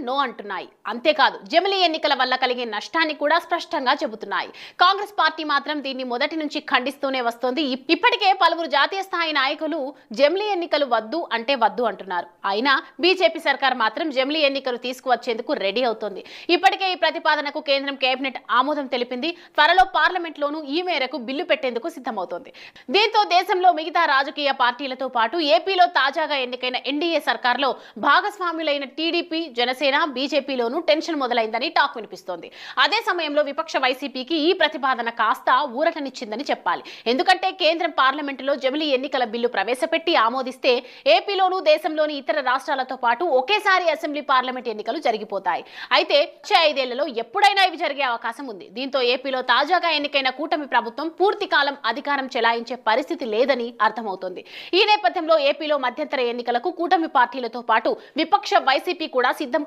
No అంటున్నాయి. అంతేకాదు జమిలీ ఎన్నికల వల్ల కలిగే నష్టాన్ని కూడా స్పష్టంగా చెబుతున్నాయి. కాంగ్రెస్ పార్టీ మాత్రం దీన్ని మొదటి నుంచి ఖండిస్తూనే వస్తోంది. ఇప్పటికే పలువురు జాతీయ స్థాయి నాయకులు జమిలీ ఎన్నికలు వద్దు అంటే వద్దు అంటున్నారు. అయినా బీజేపీ సర్కార్ మాత్రం జమిలీ ఎన్నికలు తీసుకువచ్చేందుకు రెడీ అవుతోంది. ఇప్పటికే ఈ ప్రతిపాదనకు కేంద్రం కేబినెట్ ఆమోదం తెలిపింది. త్వరలో పార్లమెంట్ లోనూ ఈ మేరకు బిల్లు పెట్టేందుకు సిద్ధమవుతోంది. దీంతో దేశంలో మిగతా రాజకీయ పార్టీలతో పాటు ఏపీలో తాజాగా ఎన్నికైన ఎన్డీఏ సర్కార్లో భాగస్వాములైన టీడీపీ, జనసేన, బీజేపీలోనూ టెన్షన్ మొదలైందని టాక్ వినిపిస్తోంది. అదే సమయంలో విపక్ష వైసీపీకి ఈ ప్రతిపాదన కాస్త ఊరటనిచ్చిందని చెప్పాలి. ఎందుకంటే కేంద్రం పార్లమెంటులో జమిలీ ఎన్నికల బిల్లు ప్రవేశపెట్టి ఆమోదిస్తే ఏపీలోనూ దేశంలోని ఇతర రాష్ట్రాలతో పాటు ఒకేసారి అసెంబ్లీ, పార్లమెంట్ ఎన్నికలు జరిగిపోతాయి. అయితే వచ్చే 5 ఏళ్లలో ఎప్పుడైనా ఇవి జరిగే అవకాశం ఉంది. దీంతో ఏపీలో తాజాగా ఎన్నికైన కూటమి ప్రభుత్వం పూర్తి కాలం అధికారం చెలాయించే పరిస్థితి లేదని అర్థమవుతోంది. ఈ నేపథ్యంలో ఏపీలో మధ్యంతర ఎన్నికలకు కూటమి పార్టీలతో పాటు విపక్ష వైసీపీ కూడా సిద్ధం